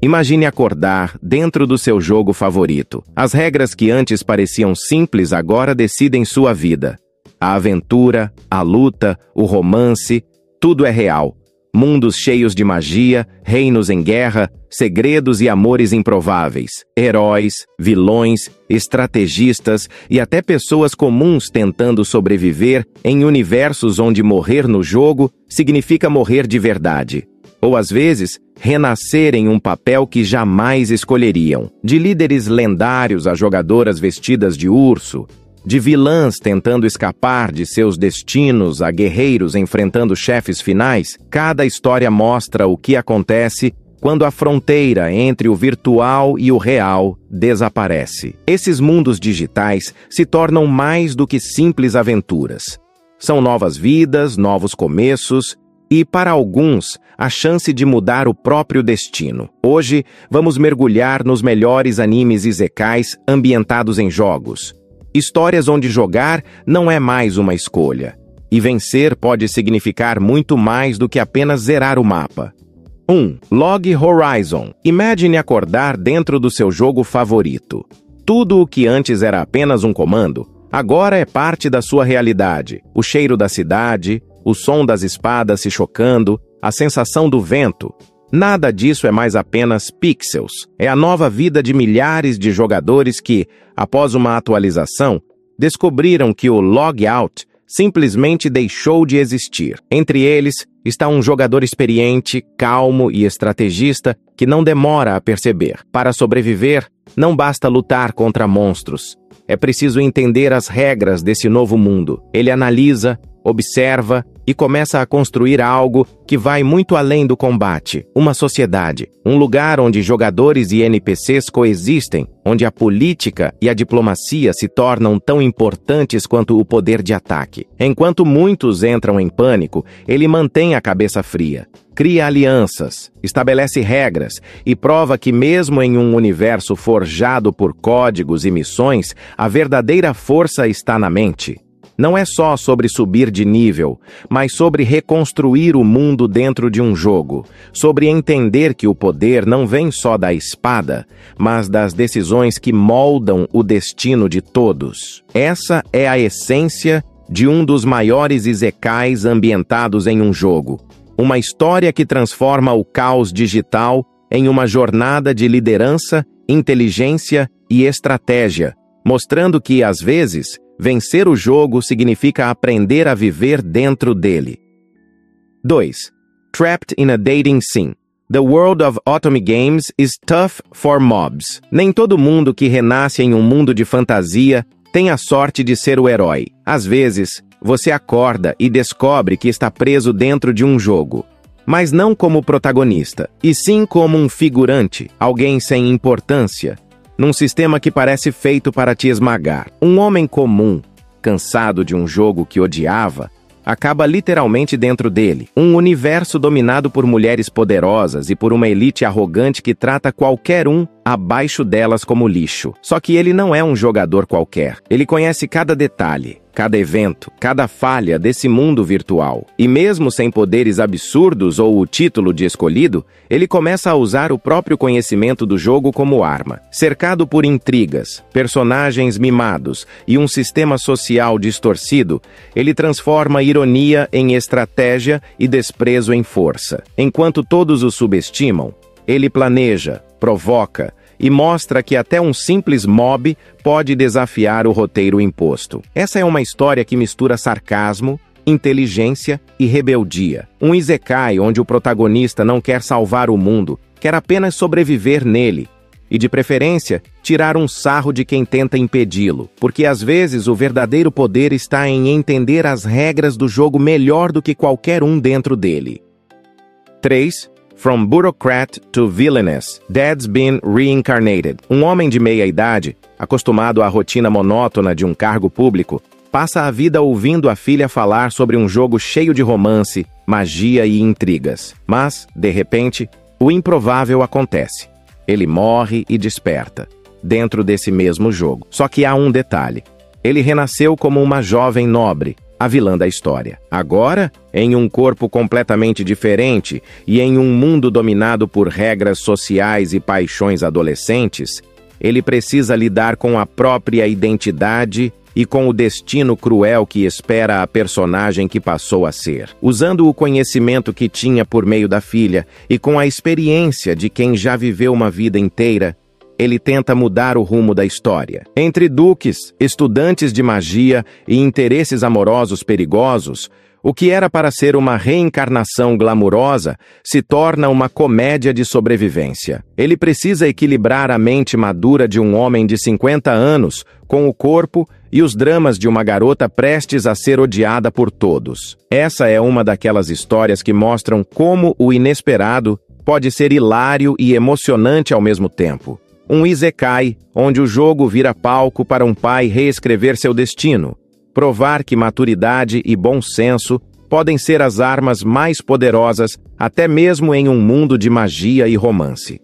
Imagine acordar dentro do seu jogo favorito. As regras que antes pareciam simples agora decidem sua vida. A aventura, a luta, o romance, tudo é real. Mundos cheios de magia, reinos em guerra, segredos e amores improváveis, heróis, vilões, estrategistas e até pessoas comuns tentando sobreviver em universos onde morrer no jogo significa morrer de verdade. Ou às vezes, renascer em um papel que jamais escolheriam. De líderes lendários a jogadoras vestidas de urso, de vilãs tentando escapar de seus destinos a guerreiros enfrentando chefes finais, cada história mostra o que acontece quando a fronteira entre o virtual e o real desaparece. Esses mundos digitais se tornam mais do que simples aventuras. São novas vidas, novos começos e, para alguns, a chance de mudar o próprio destino. Hoje, vamos mergulhar nos melhores animes isekais ambientados em jogos. Histórias onde jogar não é mais uma escolha. E vencer pode significar muito mais do que apenas zerar o mapa. 1. Log Horizon. Imagine acordar dentro do seu jogo favorito. Tudo o que antes era apenas um comando, agora é parte da sua realidade. O cheiro da cidade, o som das espadas se chocando, a sensação do vento. Nada disso é mais apenas pixels. É a nova vida de milhares de jogadores que, após uma atualização, descobriram que o logout simplesmente deixou de existir. Entre eles está um jogador experiente, calmo e estrategista que não demora a perceber. Para sobreviver, não basta lutar contra monstros. É preciso entender as regras desse novo mundo. Ele analisa, observa e começa a construir algo que vai muito além do combate. Uma sociedade, um lugar onde jogadores e NPCs coexistem, onde a política e a diplomacia se tornam tão importantes quanto o poder de ataque. Enquanto muitos entram em pânico, ele mantém a cabeça fria. Cria alianças, estabelece regras e prova que mesmo em um universo forjado por códigos e missões, a verdadeira força está na mente. Não é só sobre subir de nível, mas sobre reconstruir o mundo dentro de um jogo, sobre entender que o poder não vem só da espada, mas das decisões que moldam o destino de todos. Essa é a essência de um dos maiores isekais ambientados em um jogo. Uma história que transforma o caos digital em uma jornada de liderança, inteligência e estratégia, mostrando que, às vezes, vencer o jogo significa aprender a viver dentro dele. 2. Trapped in a Dating Sim. The world of Otome Games is tough for mobs. Nem todo mundo que renasce em um mundo de fantasia tem a sorte de ser o herói. Às vezes, você acorda e descobre que está preso dentro de um jogo. Mas não como protagonista, e sim como um figurante, alguém sem importância, num sistema que parece feito para te esmagar. Um homem comum, cansado de um jogo que odiava, acaba literalmente dentro dele. Um universo dominado por mulheres poderosas e por uma elite arrogante que trata qualquer um abaixo delas como lixo. Só que ele não é um jogador qualquer. Ele conhece cada detalhe, cada evento, cada falha desse mundo virtual. E mesmo sem poderes absurdos ou o título de escolhido, ele começa a usar o próprio conhecimento do jogo como arma. Cercado por intrigas, personagens mimados e um sistema social distorcido, ele transforma ironia em estratégia e desprezo em força. Enquanto todos o subestimam, ele planeja, provoca e mostra que até um simples mob pode desafiar o roteiro imposto. Essa é uma história que mistura sarcasmo, inteligência e rebeldia. Um isekai onde o protagonista não quer salvar o mundo, quer apenas sobreviver nele. E, de preferência, tirar um sarro de quem tenta impedi-lo, porque às vezes o verdadeiro poder está em entender as regras do jogo melhor do que qualquer um dentro dele. 3. From Bureaucrat to Villainess, Dad's Been Reincarnated. Um homem de meia-idade, acostumado à rotina monótona de um cargo público, passa a vida ouvindo a filha falar sobre um jogo cheio de romance, magia e intrigas. Mas, de repente, o improvável acontece. Ele morre e desperta, dentro desse mesmo jogo. Só que há um detalhe. Ele renasceu como uma jovem nobre, a vilã da história. Agora, em um corpo completamente diferente e em um mundo dominado por regras sociais e paixões adolescentes, ele precisa lidar com a própria identidade e com o destino cruel que espera a personagem que passou a ser. Usando o conhecimento que tinha por meio da filha e com a experiência de quem já viveu uma vida inteira, ele tenta mudar o rumo da história. Entre duques, estudantes de magia e interesses amorosos perigosos, o que era para ser uma reencarnação glamurosa se torna uma comédia de sobrevivência. Ele precisa equilibrar a mente madura de um homem de 50 anos com o corpo e os dramas de uma garota prestes a ser odiada por todos. Essa é uma daquelas histórias que mostram como o inesperado pode ser hilário e emocionante ao mesmo tempo. Um isekai, onde o jogo vira palco para um pai reescrever seu destino, provar que maturidade e bom senso podem ser as armas mais poderosas até mesmo em um mundo de magia e romance.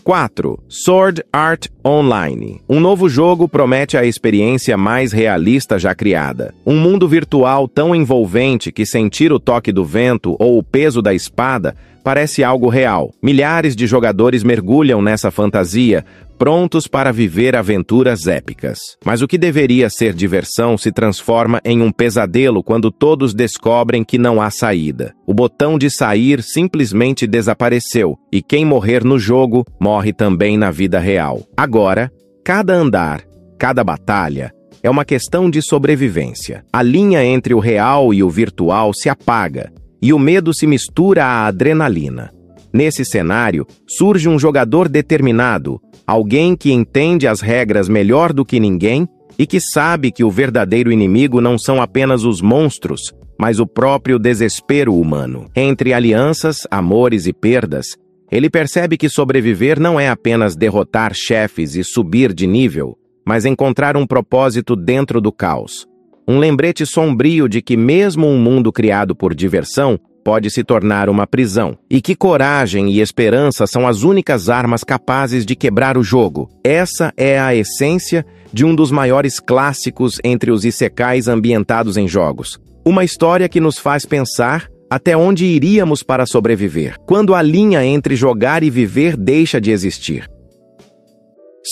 4. Sword Art Online. Um novo jogo promete a experiência mais realista já criada. Um mundo virtual tão envolvente que sentir o toque do vento ou o peso da espada parece algo real. Milhares de jogadores mergulham nessa fantasia, prontos para viver aventuras épicas. Mas o que deveria ser diversão se transforma em um pesadelo quando todos descobrem que não há saída. O botão de sair simplesmente desapareceu, e quem morrer no jogo, morre também na vida real. Agora, cada andar, cada batalha, é uma questão de sobrevivência. A linha entre o real e o virtual se apaga, e o medo se mistura à adrenalina. Nesse cenário, surge um jogador determinado, alguém que entende as regras melhor do que ninguém e que sabe que o verdadeiro inimigo não são apenas os monstros, mas o próprio desespero humano. Entre alianças, amores e perdas, ele percebe que sobreviver não é apenas derrotar chefes e subir de nível, mas encontrar um propósito dentro do caos. Um lembrete sombrio de que mesmo um mundo criado por diversão pode se tornar uma prisão, e que coragem e esperança são as únicas armas capazes de quebrar o jogo. Essa é a essência de um dos maiores clássicos entre os isekais ambientados em jogos. Uma história que nos faz pensar até onde iríamos para sobreviver, quando a linha entre jogar e viver deixa de existir.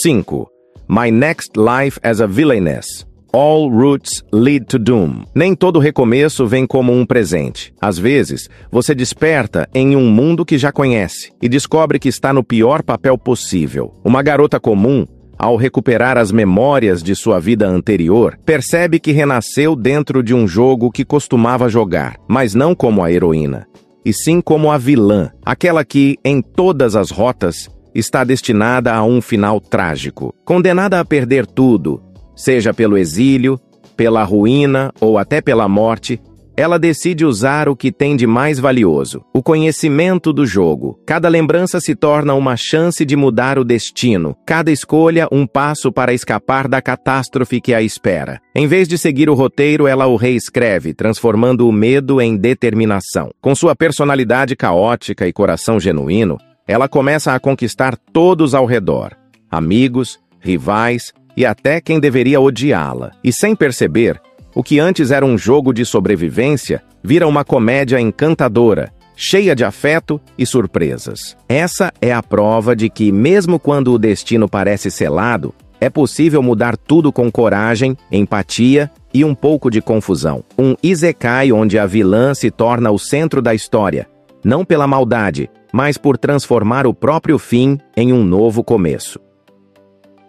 5. My Next Life as a Villainess. All routes lead to doom. Nem todo recomeço vem como um presente. Às vezes, você desperta em um mundo que já conhece e descobre que está no pior papel possível. Uma garota comum, ao recuperar as memórias de sua vida anterior, percebe que renasceu dentro de um jogo que costumava jogar, mas não como a heroína, e sim como a vilã, aquela que, em todas as rotas, está destinada a um final trágico, condenada a perder tudo. Seja pelo exílio, pela ruína ou até pela morte, ela decide usar o que tem de mais valioso, o conhecimento do jogo. Cada lembrança se torna uma chance de mudar o destino, cada escolha um passo para escapar da catástrofe que a espera. Em vez de seguir o roteiro, ela o reescreve, transformando o medo em determinação. Com sua personalidade caótica e coração genuíno, ela começa a conquistar todos ao redor, amigos, rivais e até quem deveria odiá-la. E sem perceber, o que antes era um jogo de sobrevivência vira uma comédia encantadora, cheia de afeto e surpresas. Essa é a prova de que, mesmo quando o destino parece selado, é possível mudar tudo com coragem, empatia e um pouco de confusão. Um isekai onde a vilã se torna o centro da história, não pela maldade, mas por transformar o próprio fim em um novo começo.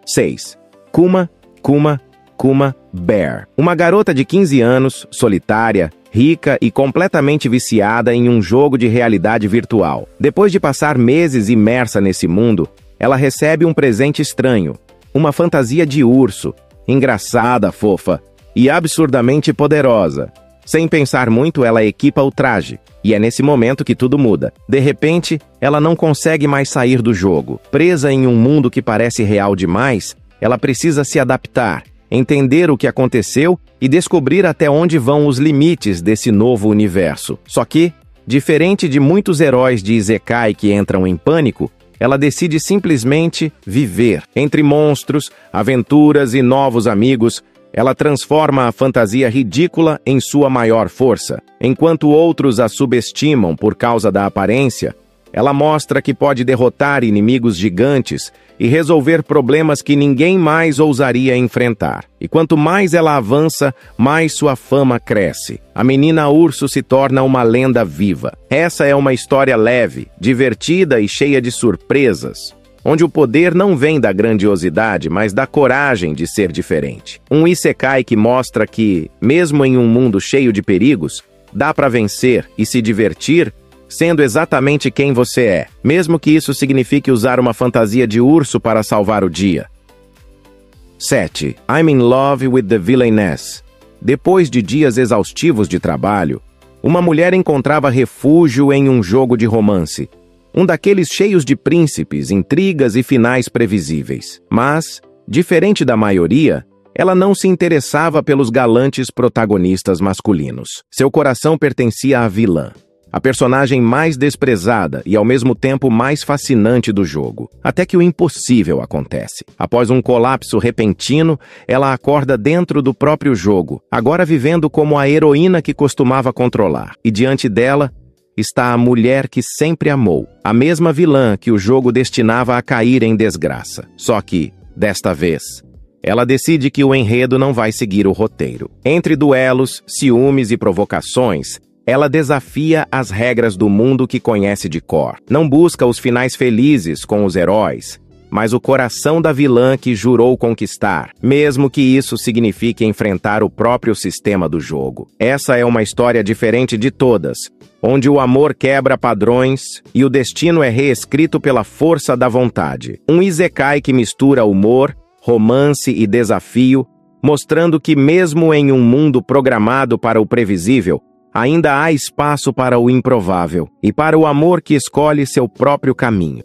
6. Kuma Bear. Uma garota de 15 anos, solitária, rica e completamente viciada em um jogo de realidade virtual. Depois de passar meses imersa nesse mundo, ela recebe um presente estranho, uma fantasia de urso, engraçada, fofa e absurdamente poderosa. Sem pensar muito, ela equipa o traje, e é nesse momento que tudo muda. De repente, ela não consegue mais sair do jogo. Presa em um mundo que parece real demais, ela precisa se adaptar, entender o que aconteceu e descobrir até onde vão os limites desse novo universo. Só que, diferente de muitos heróis de isekai que entram em pânico, ela decide simplesmente viver. Entre monstros, aventuras e novos amigos, Ela transforma a fantasia ridícula em sua maior força. Enquanto outros a subestimam por causa da aparência, ela mostra que pode derrotar inimigos gigantes e resolver problemas que ninguém mais ousaria enfrentar. E quanto mais ela avança, mais sua fama cresce. A menina urso se torna uma lenda viva. Essa é uma história leve, divertida e cheia de surpresas, onde o poder não vem da grandiosidade, mas da coragem de ser diferente. Um isekai que mostra que, mesmo em um mundo cheio de perigos, dá para vencer e se divertir sendo exatamente quem você é, mesmo que isso signifique usar uma fantasia de urso para salvar o dia. 7. I'm in love with the villainess. Depois de dias exaustivos de trabalho, uma mulher encontrava refúgio em um jogo de romance, um daqueles cheios de príncipes, intrigas e finais previsíveis. Mas, diferente da maioria, ela não se interessava pelos galantes protagonistas masculinos. Seu coração pertencia à vilã, a personagem mais desprezada e ao mesmo tempo mais fascinante do jogo. Até que o impossível acontece. Após um colapso repentino, ela acorda dentro do próprio jogo, agora vivendo como a heroína que costumava controlar. E diante dela está a mulher que sempre amou, a mesma vilã que o jogo destinava a cair em desgraça. Só que, desta vez, ela decide que o enredo não vai seguir o roteiro. Entre duelos, ciúmes e provocações, ela desafia as regras do mundo que conhece de cor. Não busca os finais felizes com os heróis, mas o coração da vilã que jurou conquistar, mesmo que isso signifique enfrentar o próprio sistema do jogo. Essa é uma história diferente de todas, onde o amor quebra padrões e o destino é reescrito pela força da vontade. Um isekai que mistura humor, romance e desafio, mostrando que mesmo em um mundo programado para o previsível, ainda há espaço para o improvável e para o amor que escolhe seu próprio caminho.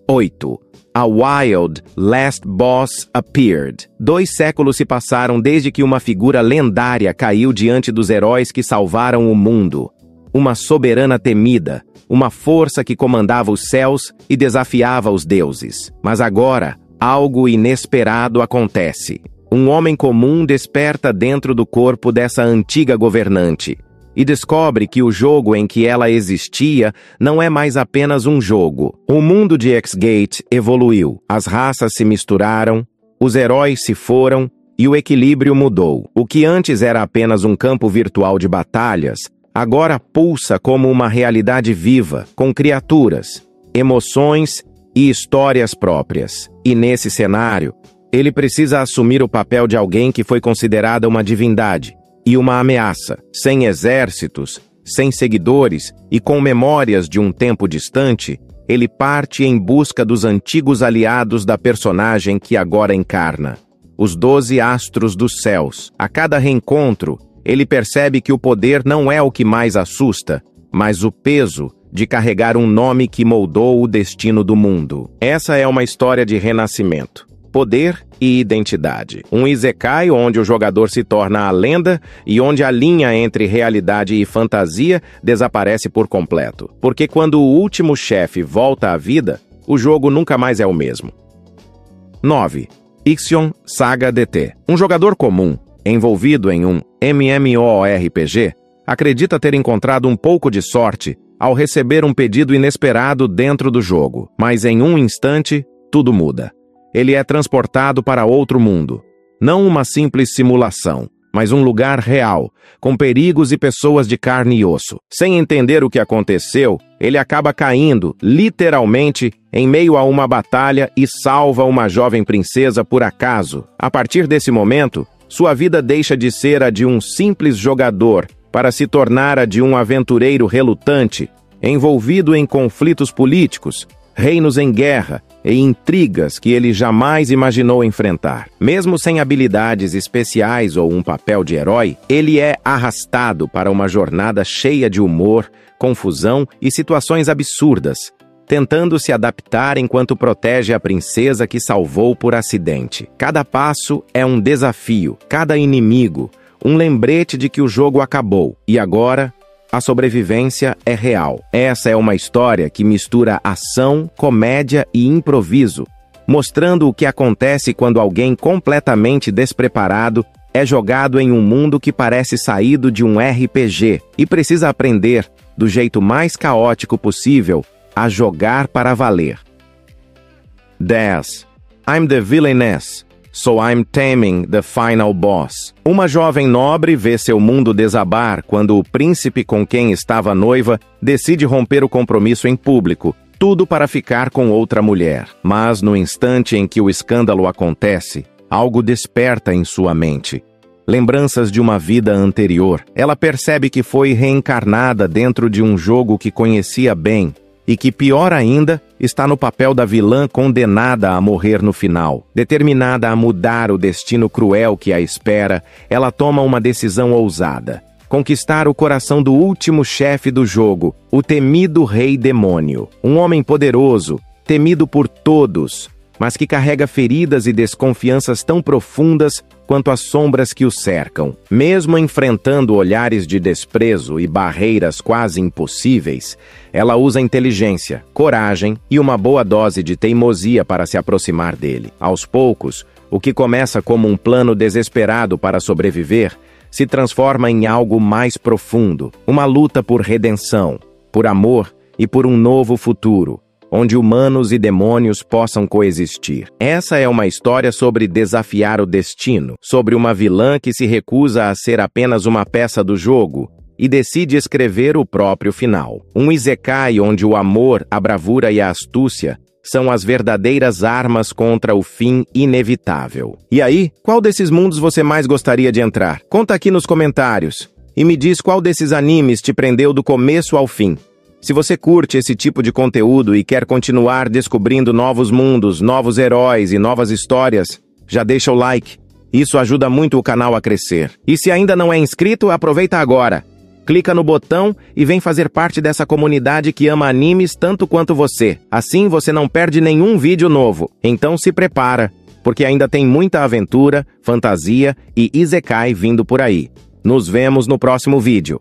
8. A Wild Last Boss Appeared. 2 séculos se passaram desde que uma figura lendária caiu diante dos heróis que salvaram o mundo. Uma soberana temida, uma força que comandava os céus e desafiava os deuses. Mas agora, algo inesperado acontece. Um homem comum desperta dentro do corpo dessa antiga governante e descobre que o jogo em que ela existia não é mais apenas um jogo. O mundo de X-Gate evoluiu, as raças se misturaram, os heróis se foram e o equilíbrio mudou. O que antes era apenas um campo virtual de batalhas, agora pulsa como uma realidade viva, com criaturas, emoções e histórias próprias. E nesse cenário, ele precisa assumir o papel de alguém que foi considerada uma divindade e uma ameaça, sem exércitos, sem seguidores e com memórias de um tempo distante. Ele parte em busca dos antigos aliados da personagem que agora encarna, os 12 astros dos céus. A cada reencontro, ele percebe que o poder não é o que mais assusta, mas o peso de carregar um nome que moldou o destino do mundo. Essa é uma história de renascimento, poder e identidade. Um isekai onde o jogador se torna a lenda e onde a linha entre realidade e fantasia desaparece por completo. Porque quando o último chefe volta à vida, o jogo nunca mais é o mesmo. 9. Ixion Saga DT. Um jogador comum, envolvido em um MMORPG, acredita ter encontrado um pouco de sorte ao receber um pedido inesperado dentro do jogo. Mas em um instante, tudo muda. Ele é transportado para outro mundo. Não uma simples simulação, mas um lugar real, com perigos e pessoas de carne e osso. Sem entender o que aconteceu, ele acaba caindo, literalmente, em meio a uma batalha e salva uma jovem princesa por acaso. A partir desse momento, sua vida deixa de ser a de um simples jogador para se tornar a de um aventureiro relutante, envolvido em conflitos políticos, reinos em guerra e intrigas que ele jamais imaginou enfrentar. Mesmo sem habilidades especiais ou um papel de herói, ele é arrastado para uma jornada cheia de humor, confusão e situações absurdas, tentando se adaptar enquanto protege a princesa que salvou por acidente. Cada passo é um desafio, cada inimigo, um lembrete de que o jogo acabou e agora a sobrevivência é real. Essa é uma história que mistura ação, comédia e improviso, mostrando o que acontece quando alguém completamente despreparado é jogado em um mundo que parece saído de um RPG e precisa aprender, do jeito mais caótico possível, a jogar para valer. 10. I'm the villainess, so I'm taming the final boss. Uma jovem nobre vê seu mundo desabar quando o príncipe com quem estava noiva decide romper o compromisso em público, tudo para ficar com outra mulher. Mas no instante em que o escândalo acontece, algo desperta em sua mente. Lembranças de uma vida anterior. Ela percebe que foi reencarnada dentro de um jogo que conhecia bem e que, pior ainda, está no papel da vilã condenada a morrer no final. Determinada a mudar o destino cruel que a espera, ela toma uma decisão ousada: conquistar o coração do último chefe do jogo, o temido Rei Demônio. Um homem poderoso, temido por todos, mas que carrega feridas e desconfianças tão profundas quanto as sombras que o cercam. Mesmo enfrentando olhares de desprezo e barreiras quase impossíveis, ela usa inteligência, coragem e uma boa dose de teimosia para se aproximar dele. Aos poucos, o que começa como um plano desesperado para sobreviver se transforma em algo mais profundo, uma luta por redenção, por amor e por um novo futuro, onde humanos e demônios possam coexistir. Essa é uma história sobre desafiar o destino, sobre uma vilã que se recusa a ser apenas uma peça do jogo e decide escrever o próprio final. Um isekai onde o amor, a bravura e a astúcia são as verdadeiras armas contra o fim inevitável. E aí, qual desses mundos você mais gostaria de entrar? Conta aqui nos comentários e me diz qual desses animes te prendeu do começo ao fim. Se você curte esse tipo de conteúdo e quer continuar descobrindo novos mundos, novos heróis e novas histórias, já deixa o like. Isso ajuda muito o canal a crescer. E se ainda não é inscrito, aproveita agora. Clica no botão e vem fazer parte dessa comunidade que ama animes tanto quanto você. Assim você não perde nenhum vídeo novo. Então se prepara, porque ainda tem muita aventura, fantasia e isekai vindo por aí. Nos vemos no próximo vídeo.